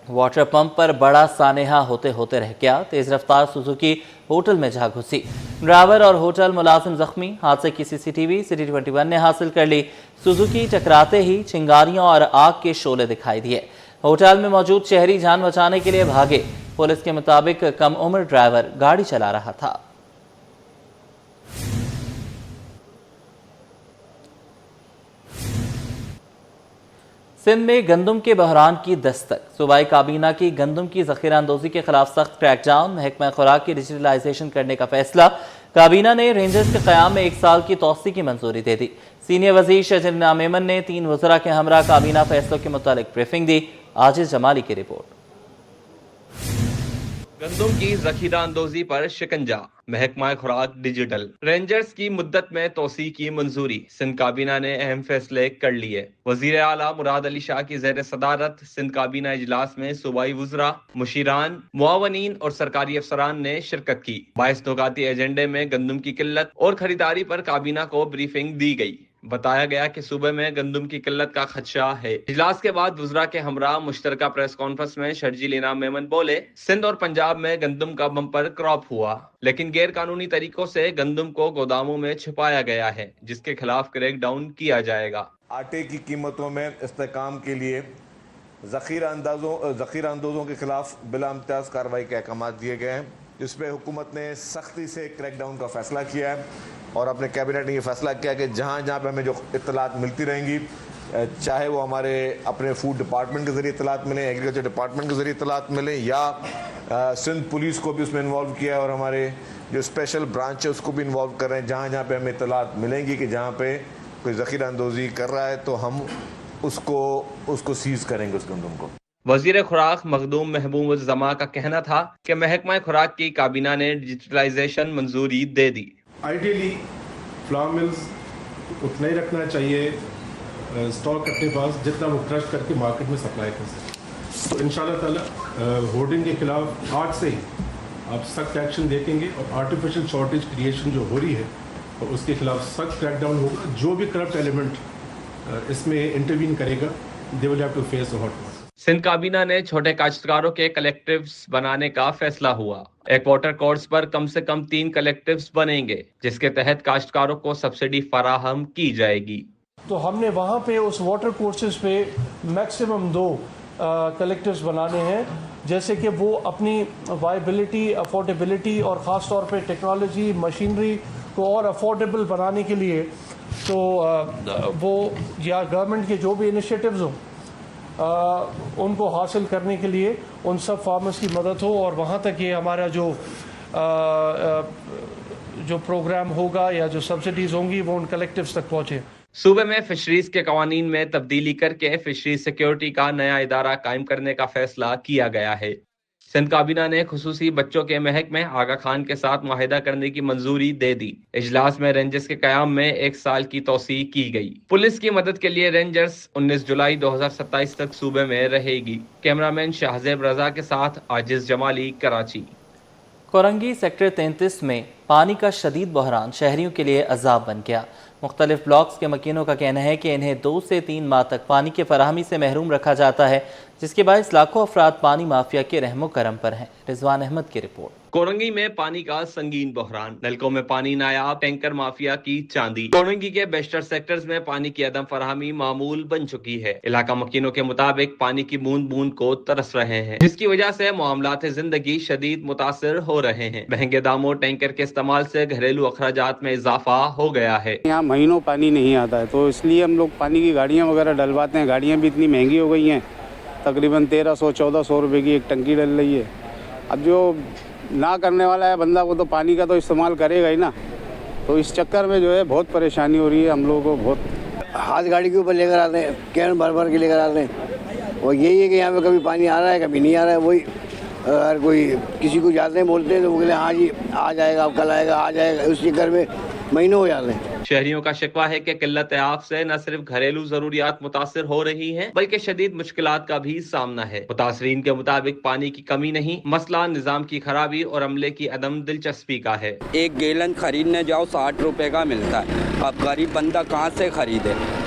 Water pump پر بڑا سانحہ ہوتے ہوتے رہ گیا، تیز رفتار سوزوکی ہوٹل میں جا گھسی، ڈرائیور اور ہوٹل ملازم زخمی، حادثے کی سی سی ٹی وی سٹی 21 نے حاصل کر لی۔ سوزوکی ٹکراتے ہی چنگاریوں اور آگ کے شعلے دکھائی دیے، ہوٹل میں موجود شہری جان بچانے کے لیے بھاگے۔ پولیس کے مطابق کم عمر ڈرائیور گاڑی چلا رہا تھا۔ سندھ میں گندم کے بحران کی دستک، صوبائی کابینہ کی گندم کی ذخیرہ اندوزی کے خلاف سخت کریک ڈاؤن، محکمہ خوراک کی ڈیجیٹلائزیشن کرنے کا فیصلہ، کابینہ نے رینجرز کے قیام میں 1 سال کی توسیع کی منظوری دے دی۔ سینئر وزیر شجرینا میمن نے 3 وزراء کے ہمراہ کابینہ فیصلوں کے متعلق بریفنگ دی۔ عاجز جمالی کی رپورٹ۔ گندم کی ذخیرہ اندوزی پر شکنجہ، محکمہ خوراک ڈیجیٹل، رینجرز کی مدت میں توسیع کی منظوری، سندھ کابینہ نے اہم فیصلے کر لیے۔ وزیر اعلیٰ مراد علی شاہ کی زیر صدارت سندھ کابینہ اجلاس میں صوبائی وزراء، مشیران، معاونین اور سرکاری افسران نے شرکت کی۔ 22 نکاتی ایجنڈے میں گندم کی قلت اور خریداری پر کابینہ کو بریفنگ دی گئی۔ بتایا گیا کہ صوبے میں گندم کی قلت کا خدشہ ہے۔ اجلاس کے بعد وزراء کے ہمراہ مشترکہ پریس کانفرنس میں شجرینا میمن بولے، سندھ اور پنجاب میں گندم کا بمپر کراپ ہوا، لیکن غیر قانونی طریقوں سے گندم کو گوداموں میں چھپایا گیا ہے، جس کے خلاف کریک ڈاؤن کیا جائے گا۔ آٹے کی قیمتوں میں استحکام کے لیے ذخیرہ اندوزوں کے خلاف بلا امتیاز کارروائی کے احکامات دیے گئے ہیں، جس پہ حکومت نے سختی سے کریک ڈاؤن کا فیصلہ کیا ہے، اور اپنے کیبنٹ نے یہ فیصلہ کیا کہ جہاں جہاں پہ ہمیں جو اطلاعات ملتی رہیں گی، چاہے وہ ہمارے اپنے فوڈ ڈپارٹمنٹ کے ذریعے اطلاعات ملیں، ایگریکلچر ڈپارٹمنٹ کے ذریعے اطلاعات ملیں، یا سندھ پولیس کو بھی اس میں انوالو کیا ہے، اور ہمارے جو اسپیشل برانچ ہے اس کو بھی انوالو کر رہے ہیں۔ جہاں جہاں پہ ہمیں اطلاعات ملیں گی کہ جہاں پہ کوئی ذخیرہ اندوزی کر رہا ہے تو ہم اس کو سیز کریں گے، اس گندم کو۔ وزیر خوراک مخدوم محبوب الزماں کا کہنا تھا کہ محکمہ خوراک کی کابینہ نے ڈیجیٹلائزیشن منظوری دے دی۔ آئیڈیلی فلاور ملز اتنا ہی رکھنا چاہیے اسٹاک اپنے پاس جتنا وہ کرش کر کے مارکیٹ میں سپلائی کر سکے۔ تو انشاءاللہ تعالی ہورڈنگ کے خلاف آج سے ہی آپ سخت ایکشن دیکھیں گے، اور آرٹیفیشل شارٹیج کریشن جو ہو رہی ہے اور اس کے خلاف سخت کریک ڈاؤن ہوگا۔ جو بھی کرپٹ ایلیمنٹ اس میں انٹروین کرے گا، they will have to face the heat. Sindh کابینہ نے چھوٹے کاشتکاروں کے کلیکٹیوز بنانے کا فیصلہ ہوا۔ ایک واٹر کورس پر کم سے کم 3 کلیکٹیوز بنیں گے، جس کے تحت کاشتکاروں کو سبسڈی فراہم کی جائے گی۔ تو ہم نے وہاں پہ اس واٹر کورسز پہ میکسیمم 2 کلیکٹیوز بنانے ہیں، جیسے کہ وہ اپنی وائبلٹی، افورڈیبلٹی اور خاص طور پہ ٹیکنالوجی، مشینری کو اور افورڈیبل بنانے کے لیے، تو وہ یا گورنمنٹ کے جو بھی انیشیٹوز ہوں ان کو حاصل کرنے کے لیے ان سب فارمرز کی مدد ہو، اور وہاں تک یہ ہمارا جو پروگرام ہوگا یا جو سبسڈیز ہوں گی وہ ان کلیکٹیوز تک پہنچے۔ صوبے میں فشریز کے قوانین میں تبدیلی کر کے فشریز سیکیورٹی کا نیا ادارہ قائم کرنے کا فیصلہ کیا گیا ہے۔ سندھ کابینہ نے خصوصی بچوں کے محکمے آغا خان کے ساتھ معاہدہ کرنے کی منظوری دے دی۔ اجلاس میں رینجرز کے قیام میں 1 سال کی توسیع کی گئی۔ پولیس کی مدد کے لیے رینجرز 19 جولائی 2027 تک صوبے میں رہے گی۔ کیمرامین شاہزیب رضا کے ساتھ عاجز جمالی، کراچی۔ کورنگی سیکٹر 33 میں پانی کا شدید بحران شہریوں کے لیے عذاب بن گیا۔ مختلف بلاکس کے مکینوں کا کہنا ہے کہ انہیں 2 سے 3 ماہ تک پانی کی فراہمی سے محروم رکھا جاتا ہے، جس کے باعث لاکھوں افراد پانی مافیا کے رحم و کرم پر ہیں۔ رضوان احمد کی رپورٹ۔ کورنگی میں پانی کا سنگین بحران، نلکوں میں پانی نایاب، ٹینکر مافیا کی چاندی۔ کورنگی کے بیشتر سیکٹرز میں پانی کی عدم فراہمی معمول بن چکی ہے۔ علاقہ مکینوں کے مطابق پانی کی بوند بوند کو ترس رہے ہیں، جس کی وجہ سے معاملات زندگی شدید متاثر ہو رہے ہیں۔ مہنگے داموں ٹینکر کے استعمال سے گھریلو اخراجات میں اضافہ ہو گیا ہے۔ یہاں مہینوں پانی نہیں آتا ہے، تو اس لیے ہم لوگ پانی کی گاڑیاں وغیرہ ڈلواتے ہیں۔ گاڑیاں بھی اتنی مہنگی ہو گئی ہیں، تقریباً 1300-1400 روپے کی ایک ٹنکی ڈل رہی ہے۔ اب جو نہ کرنے والا ہے بندہ، وہ تو پانی کا تو استعمال کرے گا ہی نا، تو اس چکر میں جو ہے بہت پریشانی ہو رہی ہے ہم لوگوں کو۔ بہت ہاتھ گاڑی کے اوپر لے کر آتے ہیں، کین بھر بھر کے لے کر آتے ہیں، اور یہی ہے کہ یہاں پہ کبھی پانی آ رہا ہے کبھی نہیں آ رہا ہے۔ وہی اگر کوئی کسی کو جاتے ہیں بولتے ہیں تو وہ کہتے ہیں ہاں جی آ جائے گا، کل آئے گا، آ جائے گا، اس چکر میں مہینوں ہو جاتے ہیں۔ شہریوں کا شکوہ ہے کہ قلت آب سے نہ صرف گھریلو ضروریات متاثر ہو رہی ہیں، بلکہ شدید مشکلات کا بھی سامنا ہے۔ متاثرین کے مطابق پانی کی کمی نہیں، مسئلہ نظام کی خرابی اور عملے کی عدم دلچسپی کا ہے۔ 1 گیلن خریدنے جاؤ 60 روپے کا ملتا ہے، اب غریب بندہ کہاں سے خریدے؟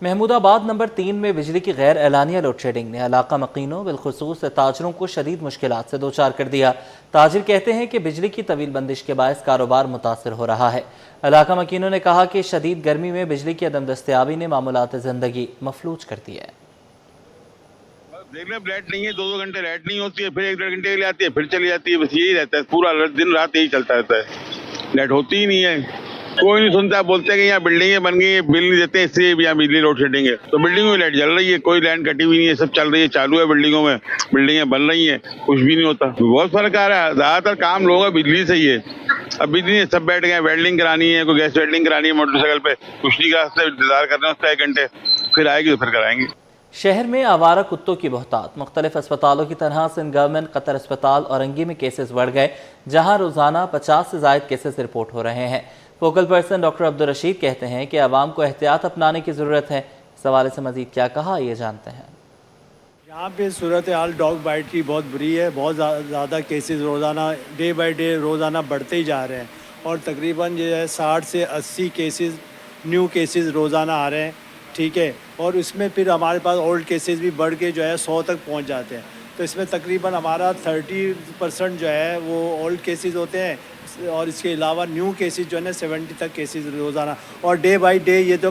محمود آباد نمبر 3 میں بجلی کی غیر اعلانیہ لوڈ شیڈنگ نے علاقہ مکینوں بالخصوص تاجروں کو شدید مشکلات سے دوچار کر دیا۔ تاجر کہتے ہیں کہ بجلی کی طویل بندش کے باعث کاروبار متاثر ہو رہا ہے۔ علاقہ مکینوں نے کہا کہ شدید گرمی میں بجلی کی عدم دستیابی نے معمولات زندگی مفلوج کر دی ہے۔ دیکھ لیں لائٹ نہیں ہے، 2 گھنٹے لائٹ نہیں ہوتی ہے، پھر 1 ڈیڑھ گھنٹے کے لیے آتی ہے، پھر چلی جاتی ہے، بس یہی رہتا ہے، پورا دن رات یہی چلتا رہتا ہے، لائٹ ہوتی ہی نہیں ہے، کوئی نہیں سنتا، بولتے ہیں کہ یہاں بلڈنگیں بن گئی ہیں، بل نہیں دیتے اس لیے یہاں بجلی لوڈ شیڈنگ ہے، تو بلڈنگوں میں لائٹ جل رہی ہے، کوئی لائن کٹی ہوئی نہیں ہے، سب چل رہی ہے، چالو ہے بلڈنگوں میں، بلڈنگیں بن رہی ہیں، کچھ بھی نہیں ہوتا، بہت فرق آ رہا ہے، زیادہ تر کام لوگوں کا بجلی سے ہی ہے، اب بجلی سب بیٹھ گئے، ویلڈنگ کرانی ہے، کوئی گیس ویلڈنگ کرانی ہے موٹر سائیکل پہ، کچھ نہیں کر سکتے، انتظار کر رہے ہیں اس کا 1 گھنٹے، پھر آئے گی تو پھر کرائیں گے۔ شہر میں آوارہ کتوں کی بہتات، مختلف اسپتالوں کی طرح سندھ گورنمنٹ قطر اسپتال اورنگی میں کیسز بڑھ گئے، جہاں روزانہ 50 سے زائد کیسز رپورٹ ہو رہے ہیں۔ فوکل پرسن ڈاکٹر عبدالرشید کہتے ہیں کہ عوام کو احتیاط اپنانے کی ضرورت ہے۔ اس حوالے سے مزید کیا کہا یہ جانتے ہیں۔ یہاں پہ صورتحال ڈاگ بائٹ کی بہت بری ہے، بہت زیادہ کیسز روزانہ ڈے بائی ڈے روزانہ بڑھتے ہی جا رہے ہیں، اور تقریباً جو ہے 60 سے 80 کیسز نیو کیسز روزانہ آ رہے ہیں، ٹھیک ہے، اور اس میں پھر ہمارے پاس اولڈ کیسز بھی بڑھ کے جو ہے 100 تک پہنچ جاتے ہیں، تو اس میں تقریباً ہمارا 30% جو ہے وہ اولڈ کیسز ہوتے ہیں، اور اس کے علاوہ نیو کیسز جو ہے نا 70 تک کیسز روزانہ، اور ڈے بائی ڈے یہ تو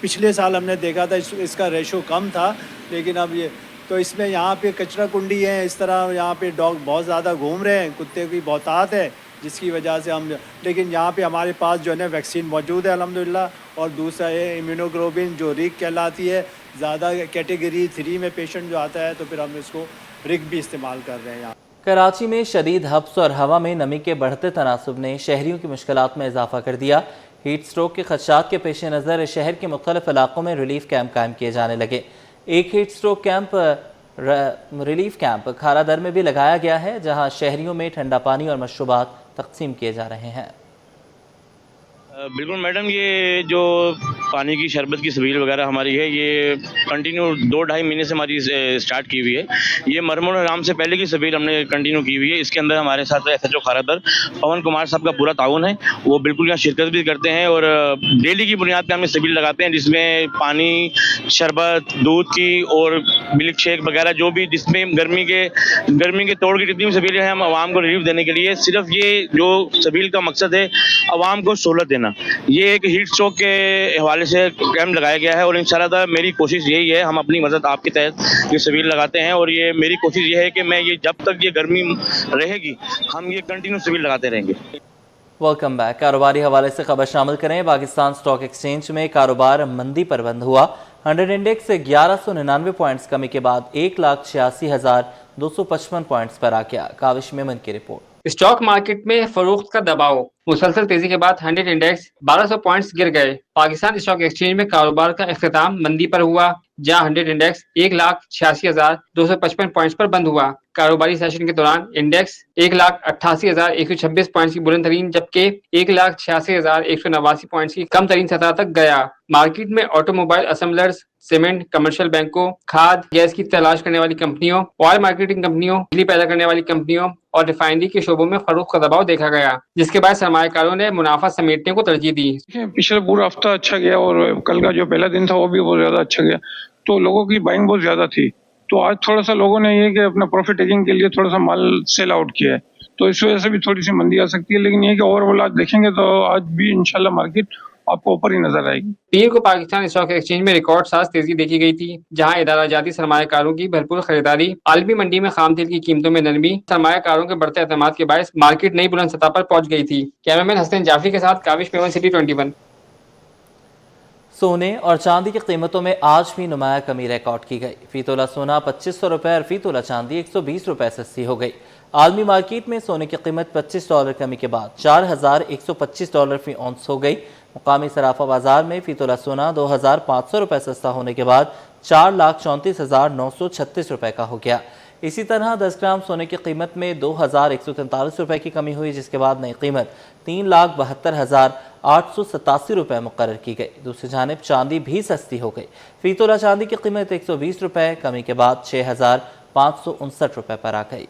پچھلے سال ہم نے دیکھا تھا اس کا ریشو کم تھا، لیکن اب یہ تو اس میں یہاں پہ کچرا کنڈی ہے، اس طرح یہاں پہ ڈاگ بہت زیادہ گھوم رہے ہیں، کتے کی بہتات ہے، جس کی وجہ سے ہم لیکن یہاں پہ ہمارے پاس جو ہے نا ویکسین موجود ہے الحمدللہ، اور دوسرا ہے امیونوگلوبن جو ریگ کہلاتی ہے، زیادہ کیٹیگری 3 میں پیشنٹ جو آتا ہے تو پھر ہم اس کو ریگ بھی استعمال کر رہے ہیں یہاں۔ کراچی میں شدید حبس اور ہوا میں نمی کے بڑھتے تناسب نے شہریوں کی مشکلات میں اضافہ کر دیا۔ ہیٹ سٹروک کے خدشات کے پیش نظر شہر کے مختلف علاقوں میں ریلیف کیمپ قائم کیے جانے لگے۔ ایک heat stroke camp relief camp Kharadar میں بھی لگایا گیا ہے، جہاں شہریوں میں ٹھنڈا پانی اور مشروبات تقسیم کیے جا رہے ہیں۔ بالکل میڈم، یہ جو پانی کی شربت کی سبیل وغیرہ ہماری ہے، یہ کنٹینیو 2-2.5 مہینے سے ہماری سٹارٹ کی ہوئی ہے۔ یہ مرحوم الرحمن سے پہلے کی سبیل ہم نے کنٹینیو کی ہوئی ہے۔ اس کے اندر ہمارے ساتھ SHO کھارا در پون کمار صاحب کا پورا تعاون ہے، وہ بالکل یہاں شرکت بھی کرتے ہیں، اور ڈیلی کی بنیاد پہ ہم یہ سبیل لگاتے ہیں، جس میں پانی، شربت، دودھ کی اور ملک شیک وغیرہ جو بھی، جس میں گرمی کے توڑ کی جتنی بھی سبیلیں ہیں، ہم عوام کو ریلیف دینے کے لیے صرف یہ جو سبیل کا مقصد ہے عوام کو سہولت دینا۔ یہ ایک ہیٹ اسٹروک کے حوالے سے کیمپ لگایا گیا ہے، اور انشاءاللہ میری کوشش یہی ہے، ہم اپنی مدد آپ کے تحت یہ سبیل لگاتے ہیں، اور یہ میری کوشش یہ ہے کہ میں یہ جب تک یہ گرمی رہے گی ہم یہ کنٹینیو سبیل لگاتے رہیں گے۔ Welcome back. کاروباری حوالے سے خبر شامل کریں۔ پاکستان سٹاک ایکسچینج میں کاروبار مندی پر بند ہوا۔ 100 انڈیکس سے 1199 پوائنٹس کمی کے بعد 1,86,255 پوائنٹس پر آ گیا۔ کاوش میمن کی رپورٹ۔ اسٹاک مارکیٹ میں فروخت کا دباؤ، مسلسل تیزی کے بعد 100 انڈیکس 1200 پوائنٹس گر گئے۔ پاکستان اسٹاک ایکسچینج میں کاروبار کا اختتام مندی پر ہوا، جہاں 100 انڈیکس 1,86,255 پوائنٹس پر بند ہوا۔ کاروباری سیشن کے دوران انڈیکس 1,88,126 پوائنٹس کی بلند ترین جبکہ 1,86,189 پوائنٹس کی کم ترین سطح تک گیا۔ مارکیٹ میں auto mobile assemblers, cement, commercial بینکوں، کھاد گیس کی تلاش کرنے والی کمپنیوں، آئل مارکیٹنگ کمپنیوں، بجلی پیدا کرنے والی کمپنیوں اور ریفائنری کے شعبوں میں فروخت کا دباؤ دیکھا گیا، جس کے بعد سرمایہ کاروں نے منافع سمیٹنے کو ترجیح دی۔ پچھلا پورا ہفتہ اچھا گیا، اور کل کا جو پہلا دن تھا وہ بھی بہت زیادہ اچھا گیا، تو لوگوں کی بائنگ بہت زیادہ تھی، تو آج تھوڑا سا لوگوں نے یہ کہ اپنا پروفٹ ٹیکنگ کے لیے تھوڑا سا مال سیل آؤٹ کیا ہے، تو اس وجہ سے بھی تھوڑی سی مندی آ سکتی ہے، لیکن یہ کہ اوور آل آج دیکھیں گے تو آج بھی انشاءاللہ مارکیٹ آپ کو اوپر ہی نظر آئے گی۔ پیر کو پاکستان اسٹاک ایکسچینج میں ریکارڈ ساز تیزی دیکھی گئی تھی، جہاں ادارہ جاتی سرمایہ کاروں کی بھرپور خریداری، عالمی منڈی میں خام تیل کی قیمتوں میں نرمی، سرمایہ کاروں کے بڑھتے اعتماد کے باعث مارکیٹ نئی بلند سطح پر پہنچ گئی تھی۔ کیمرمین حسن جعفری کے ساتھ کاوش میمن، سٹی 21۔ سونے اور چاندی کی قیمتوں میں آج بھی نمایاں کمی ریکارڈ کی گئی۔ فی تولہ سونا 2500 روپے اور فی تولہ چاندی 120 روپے سستی ہو گئی۔ عالمی مارکیٹ میں سونے کی قیمت $25 کمی کے بعد $4,125 فی اونس ہو گئی۔ مقامی صرافہ بازار میں فی تولہ سونا 2,500 روپے سستا ہونے کے بعد 4,34,936 روپے کا ہو گیا۔ اسی طرح 10 گرام سونے کی قیمت میں 2,143 روپے کی کمی ہوئی، جس کے بعد نئی قیمت 3,72,887 روپے مقرر کی گئی۔ دوسری جانب چاندی بھی سستی ہو گئی۔ فی تولہ چاندی کی قیمت 120 روپے کمی کے بعد 6,559 روپے پر آ گئی۔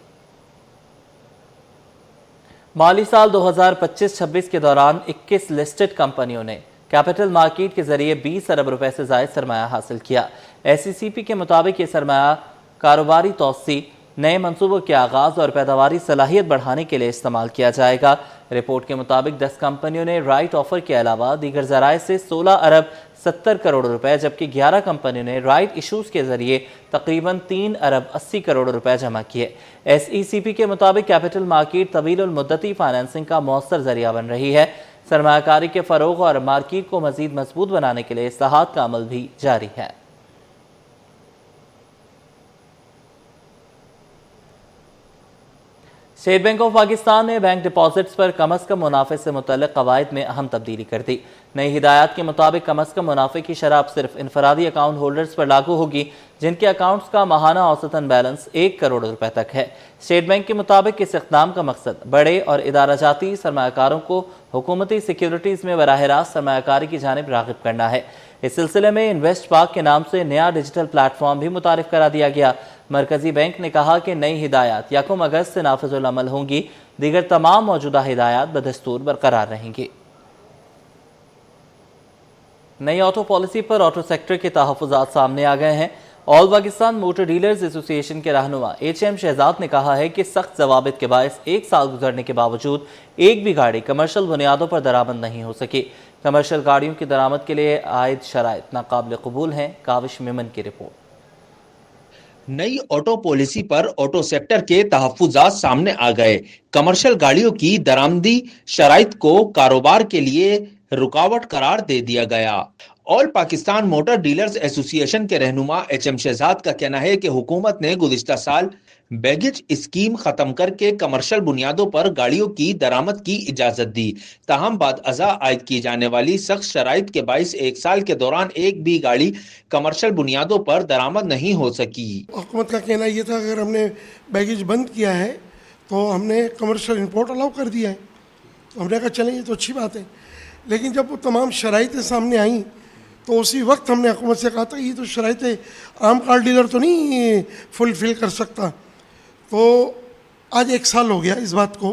مالی سال 2025-26 کے دوران 21 لسٹڈ کمپنیوں نے کیپٹل مارکیٹ کے ذریعے 20 ارب روپے سے زائد سرمایہ حاصل کیا۔ SECP کے مطابق یہ سرمایہ کاروباری توسیع، نئے منصوبوں کے آغاز اور پیداواری صلاحیت بڑھانے کے لیے استعمال کیا جائے گا۔ رپورٹ کے مطابق 10 کمپنیوں نے رائٹ آفر کے علاوہ دیگر ذرائع سے 16 ارب 70 کروڑ روپے، جبکہ 11 کمپنیوں نے رائٹ ایشوز کے ذریعے تقریباً 3 ارب 80 کروڑ روپے جمع کیے۔ SECP کے مطابق کیپٹل مارکیٹ طویل المدتی فائنانسنگ کا مؤثر ذریعہ بن رہی ہے۔ سرمایہ کاری کے فروغ اور مارکیٹ کو مزید مضبوط بنانے کے لیے اصلاحات کا عمل بھی جاری ہے۔ اسٹیٹ بینک آف پاکستان نے بینک ڈپازٹس پر کم از کم منافع سے متعلق قواعد میں اہم تبدیلی کر دی۔ نئی ہدایات کے مطابق کم از کم منافع کی شرح اب صرف انفرادی اکاؤنٹ ہولڈرز پر لاگو ہوگی جن کے اکاؤنٹس کا ماہانہ اوسطاً بیلنس 1 کروڑ روپے تک ہے۔ اسٹیٹ بینک کے مطابق اس اقدام کا مقصد بڑے اور ادارہ جاتی سرمایہ کاروں کو حکومتی سیکیورٹیز میں براہ راست سرمایہ کاری کی جانب راغب کرنا ہے۔ اس سلسلے میں انویسٹ پاک کے نام سے نیا ڈیجیٹل پلیٹ فارم بھی متعارف کرا دیا گیا۔ مرکزی بینک نے کہا کہ نئی ہدایات 1 اگست سے نافذ العمل ہوں گی، دیگر تمام موجودہ ہدایات بدستور برقرار رہیں گی۔ نئی آٹو پالیسی پر آٹو سیکٹر کے تحفظات سامنے آ گئے ہیں۔ آل پاکستان موٹر ڈیلرز ایسوسی ایشن کے رہنما HM شہزاد نے کہا ہے کہ سخت ضوابط کے باعث 1 سال گزرنے کے باوجود ایک بھی گاڑی کمرشل بنیادوں پر درآمد نہیں ہو سکی۔ کمرشل گاڑیوں کی درآمد کے لیے عائد شرائط ناقابل قبول ہیں۔ کاوش میمن کی رپورٹ۔ نئی آٹو پالیسی پر آٹو سیکٹر کے تحفظات سامنے آ گئے۔ کمرشل گاڑیوں کی درآمدی شرائط کو کاروبار کے لیے رکاوٹ قرار دے دیا گیا۔ آل پاکستان موٹر ڈیلرز ایسوسی ایشن کے رہنما HM شہزاد کا کہنا ہے کہ حکومت نے گزشتہ سال بیگیج اسکیم ختم کر کے کمرشل بنیادوں پر گاڑیوں کی درآمد کی اجازت دی، تاہم بعد ازاں عائد کی جانے والی سخت شرائط کے باعث 1 سال کے دوران ایک بھی گاڑی کمرشل بنیادوں پر درآمد نہیں ہو سکی۔ حکومت کا کہنا یہ تھا کہ اگر ہم نے بیگیج بند کیا ہے تو ہم نے کمرشل امپورٹ الاؤ کر دیا ہے، تو ہم نے کہا چلیں یہ تو اچھی بات ہے، لیکن جب وہ تمام شرائطیں سامنے آئیں تو اسی وقت ہم نے حکومت سے کہا تھا یہ تو شرائطیں عام کار ڈیلر تو نہیں فلفل کر سکتا۔ تو آج 1 سال ہو گیا اس بات کو،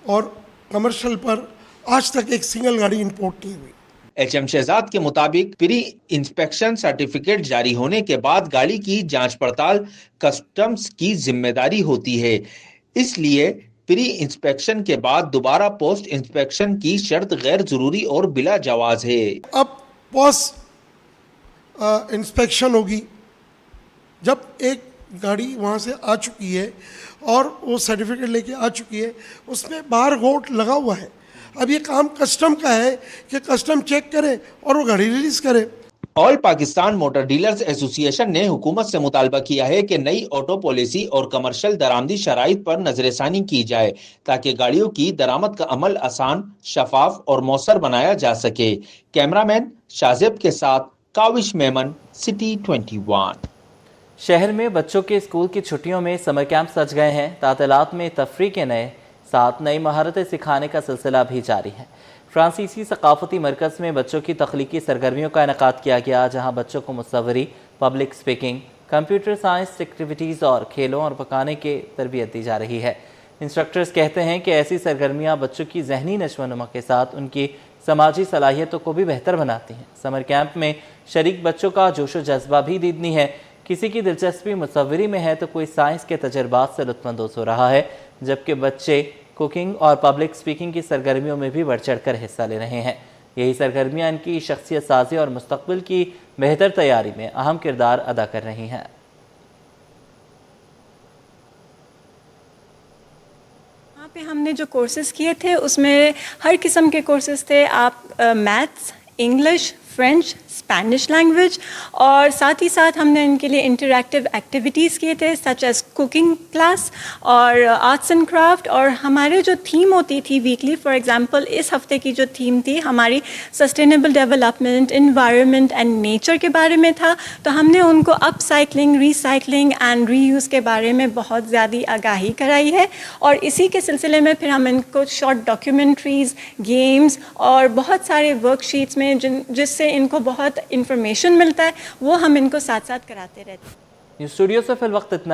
اور کمرشل پر آج تک ایک سنگل گاڑی امپورٹ نہیں ہوئی۔ HM شہزاد کے مطابق پری انسپیکشن سرٹیفکیٹ جاری ہونے کے بعد گاڑی کی جانچ پڑتال کسٹمز کی ذمہ داری ہوتی ہے، اس لیے پری انسپیکشن کے بعد دوبارہ پوسٹ انسپیکشن کی شرط غیر ضروری اور بلا جواز ہے۔ اب پوسٹ انسپیکشن ہوگی جب ایک گاڑی وہاں سے آ چکی ہے اور وہ سرٹیفکیٹ لے کے آ چکی ہے، اس میں بار کوڈ لگا ہوا ہے۔ اب یہ کام کسٹم کا ہے کہ کسٹم چیک کرے اور وہ گاڑی ریلیز کرے۔ آل پاکستان موٹر ڈیلرز ایسوسی ایشن نے حکومت سے مطالبہ کیا ہے کہ نئی آٹو پالیسی اور کمرشل درآمدی شرائط پر نظر ثانی کی جائے تاکہ گاڑیوں کی درآمد کا عمل آسان، شفاف اور مؤثر بنایا جا سکے۔ کیمرامین شازب کے ساتھ کاوش میمن، سٹی 21۔ شہر میں بچوں کے اسکول کی چھٹیوں میں سمر کیمپ سج گئے ہیں۔ تعطیلات میں تفریح کے ساتھ نئی مہارتیں سکھانے کا سلسلہ بھی جاری ہے۔ فرانسیسی ثقافتی مرکز میں بچوں کی تخلیقی سرگرمیوں کا انعقاد کیا گیا، جہاں بچوں کو مصوری، public speaking, computer science activities اور کھیلوں اور پکانے کی تربیت دی جا رہی ہے۔ انسٹرکٹرز کہتے ہیں کہ ایسی سرگرمیاں بچوں کی ذہنی نشو و نما کے ساتھ ان کی سماجی صلاحیتوں کو بھی بہتر بناتی ہیں۔ سمر کیمپ میں شریک بچوں کا جوش و جذبہ بھی دیدنی ہے۔ کسی کی دلچسپی مصوری میں ہے تو کوئی سائنس کے تجربات سے لطف اندوز ہو رہا ہے، جبکہ بچے کوکنگ اور پبلک سپیکنگ کی سرگرمیوں میں بھی بڑھ چڑھ کر حصہ لے رہے ہیں۔ یہی سرگرمیاں ان کی شخصیت سازی اور مستقبل کی بہتر تیاری میں اہم کردار ادا کر رہی ہیں۔ وہاں پہ ہم نے جو کورسز کیے تھے اس میں ہر قسم کے کورسز تھے۔ آپ maths, English, French, Spanish language, اور ساتھ ہی ساتھ ہم نے ان کے لیے انٹریکٹیو ایکٹیویٹیز کیے تھے سچ ایز کوکنگ کلاس اور آرٹس اینڈ کرافٹ۔ اور ہمارے جو تھیم ہوتی تھی ویکلی، فار ایگزامپل اس ہفتے کی جو تھیم تھی ہماری sustainable development, environment and nature کے بارے میں تھا، تو ہم نے ان کو upcycling, recycling and reuse کے بارے میں بہت زیادہ آگاہی کرائی ہے۔ اور اسی کے سلسلے میں پھر ہم ان کو شارٹ ڈاکیومنٹریز، گیمز اور بہت سارے ورک شیٹس میں جس سے ان کو بہت انفارمیشن ملتا ہے وہ ہم ان کو ساتھ ساتھ کراتے رہتے ہیں۔ اسٹوڈیو سے فی الوقت اتنا ہی۔